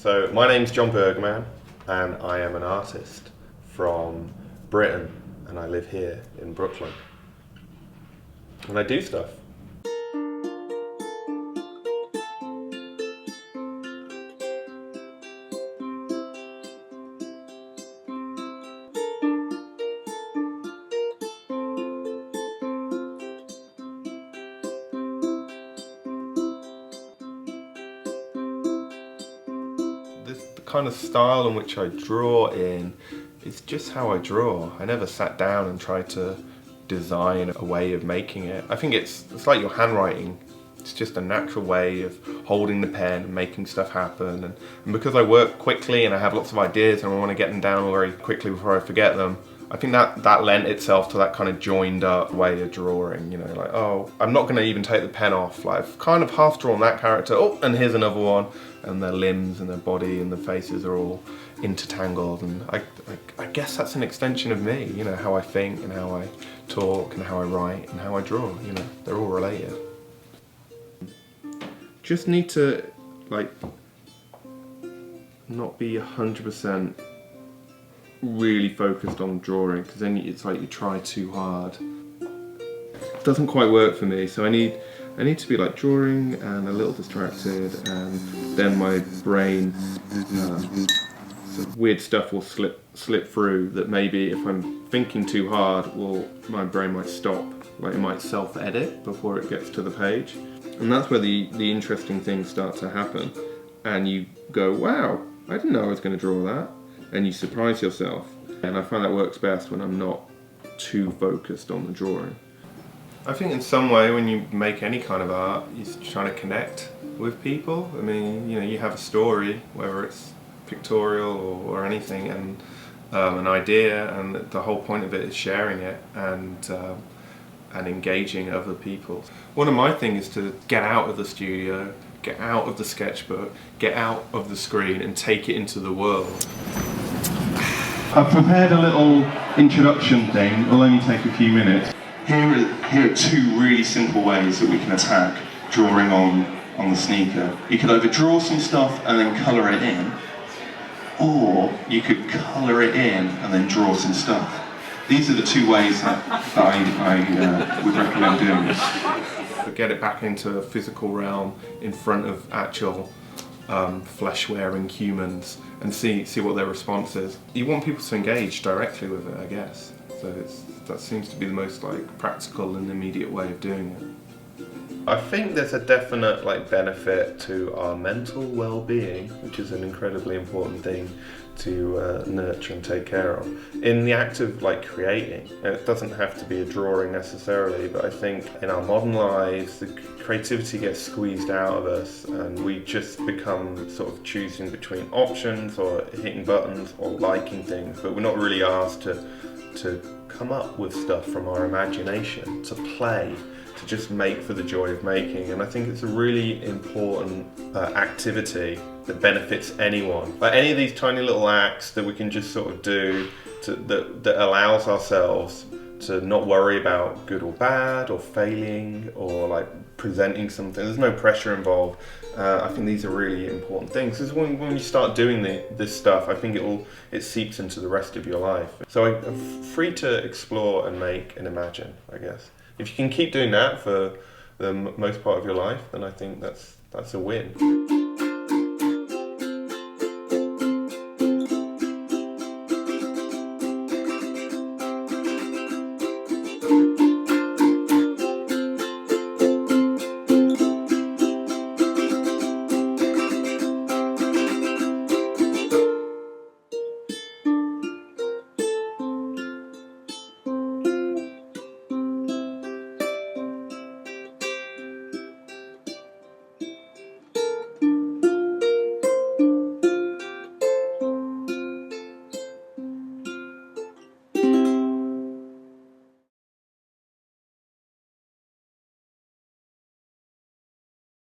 So my name's Jon Burgerman and I am an artist from Britain and I live here in Brooklyn. And I do stuff. The kind of style in which I draw in is just how I draw. I never sat down and tried to design a way of making it. I think it's like your handwriting. It's just a natural way of holding the pen and making stuff happen. And because I work quickly and I have lots of ideas and I want to get them down very quickly before I forget them, I think that lent itself to that kind of joined up way of drawing, you know, like, oh, I'm not going to even take the pen off. Like, I've kind of half drawn that character, oh, and here's another one, and their limbs and their body and the faces are all intertangled, and I guess that's an extension of me, you know, how I think and how I talk and how I write and how I draw, you know, they're all related. Just need to, like, not be 100% really focused on drawing, because then it's like you try too hard. It doesn't quite work for me, so I need to be like drawing and a little distracted, and then my brain, weird stuff will slip through that maybe if I'm thinking too hard, well, my brain might stop, like it might self-edit before it gets to the page. And that's where the interesting things start to happen, and you go, wow, I didn't know I was going to draw that. And you surprise yourself. And I find that works best when I'm not too focused on the drawing. I think in some way when you make any kind of art, you're trying to connect with people. I mean, you know, you have a story, whether it's pictorial or anything, and an idea, and the whole point of it is sharing it and engaging other people. One of my things is to get out of the studio, get out of the sketchbook, get out of the screen and take it into the world. I've prepared a little introduction thing, it'll only take a few minutes. Here are two really simple ways that we can attack drawing on the sneaker. You could either draw some stuff and then colour it in, or you could colour it in and then draw some stuff. These are the two ways that I would recommend doing this. Get it back into a physical realm in front of actual flesh-wearing humans and see what their response is. You want people to engage directly with it, I guess. So that seems to be the most like practical and immediate way of doing it. I think there's a definite benefit to our mental well-being, which is an incredibly important thing to nurture and take care of. In the act of creating, it doesn't have to be a drawing necessarily, but I think in our modern lives the creativity gets squeezed out of us and we just become sort of choosing between options or hitting buttons or liking things, but we're not really asked to come up with stuff from our imagination, to play, to just make for the joy of making. And I think it's a really important activity that benefits anyone. Like any of these tiny little acts that we can just sort of do that allows ourselves to not worry about good or bad or failing or presenting something. There's no pressure involved. I think these are really important things, because when you start doing this stuff, I think it seeps into the rest of your life. So I'm free to explore and make and imagine, I guess. If you can keep doing that for the most part of your life, then I think that's a win.